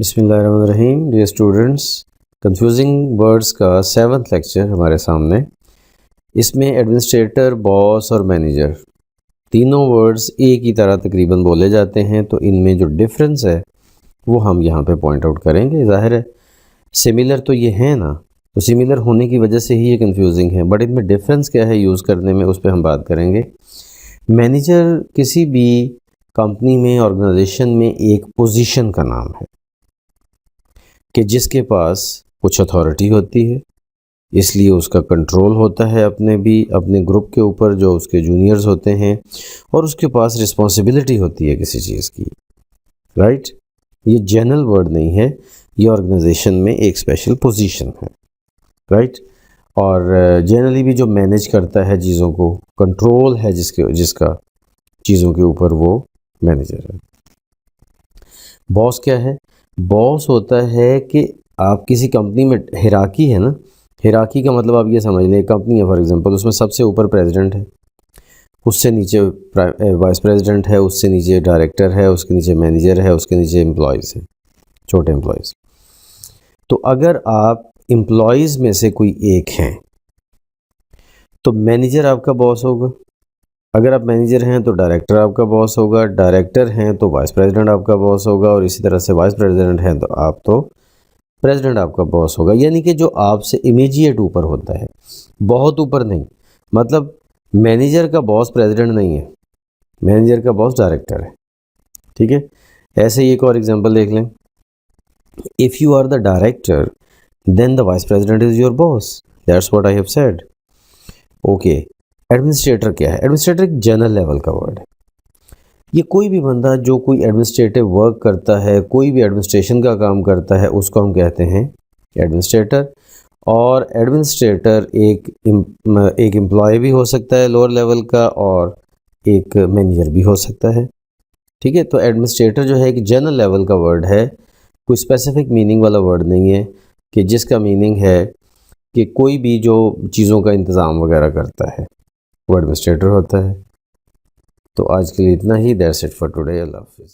बिस्मिल्लाहिर्रहमानिर्रहीम। Dear students, confusing words का 7th lecture हमारे सामने। इसमें एडमिनिस्ट्रेटर, बॉस और मैनेजर तीनों वर्ड्स एक ही तरह तकरीबन बोले जाते हैं, तो इनमें जो डिफरेंस है वो हम यहाँ पे पॉइंट आउट करेंगे। ज़ाहिर है सिमिलर तो ये है ना, तो सिमिलर होने की वजह से ही ये कंफ्यूजिंग है, बट इनमें डिफरेंस क्या है यूज़ करने में, उस पर हम बात करेंगे। मैनेजर किसी भी कंपनी में, ऑर्गेनाइजेशन में एक पोजीशन का नाम है कि जिसके पास कुछ अथॉरिटी होती है, इसलिए उसका कंट्रोल होता है अपने ग्रुप के ऊपर जो उसके जूनियर्स होते हैं, और उसके पास रिस्पॉन्सिबिलिटी होती है किसी चीज़ की। राइट, ये जनरल वर्ड नहीं है, ये ऑर्गेनाइजेशन में एक स्पेशल पोजीशन है। राइट, और जनरली भी जो मैनेज करता है चीज़ों को, कंट्रोल है जिसका चीज़ों के ऊपर, वो मैनेजर है। बॉस क्या है? बॉस होता है कि आप किसी कंपनी में, हिराकी है ना, हिराकी का मतलब आप ये समझ लें, कंपनी है फॉर एग्जांपल, उसमें सबसे ऊपर प्रेसिडेंट है, उससे नीचे वाइस प्रेसिडेंट है, उससे नीचे डायरेक्टर है, उसके नीचे मैनेजर है, उसके नीचे एम्प्लॉयज़ है, छोटे एम्प्लॉयज़। तो अगर आप एम्प्लॉयज़ में से कोई एक हैं तो मैनेजर आपका बॉस होगा। अगर आप मैनेजर हैं तो डायरेक्टर आपका बॉस होगा, डायरेक्टर हैं तो वाइस प्रेसिडेंट आपका बॉस होगा, और इसी तरह से वाइस प्रेसिडेंट हैं तो आप तो प्रेसिडेंट आपका बॉस होगा। यानी कि जो आपसे इमीडिएट ऊपर होता है, बहुत ऊपर नहीं। मतलब मैनेजर का बॉस प्रेसिडेंट नहीं है, मैनेजर का बॉस डायरेक्टर है। ठीक है, ऐसे ही एक और एग्जांपल देख लें। If you are the director then the vice president is your boss, that's what I have said. Okay, administrator क्या है? एडमिनिस्ट्रेटर एक जनरल लेवल का वर्ड है। ये कोई भी बंदा जो कोई एडमिनिस्ट्रेटिव वर्क करता है, कोई भी एडमिनिस्ट्रेशन का काम करता है, उसको हम कहते हैं एडमिनिस्ट्रेटर। और एडमिनिस्ट्रेटर एक एम्प्लॉय भी हो सकता है लोअर लेवल का, और एक मैनेजर भी हो सकता है। ठीक है, तो एडमिनिस्ट्रेटर जो है एक जनरल लेवल का वर्ड है, कोई स्पेसिफिक मीनिंग वाला वर्ड नहीं है, कि जिसका मीनिंग है कि कोई भी जो चीज़ों का इंतज़ाम वगैरह करता है वो एडमिनिस्ट्रेटर होता है। तो आज के लिए इतना ही। That's it for today. अल्लाह हाफिज़।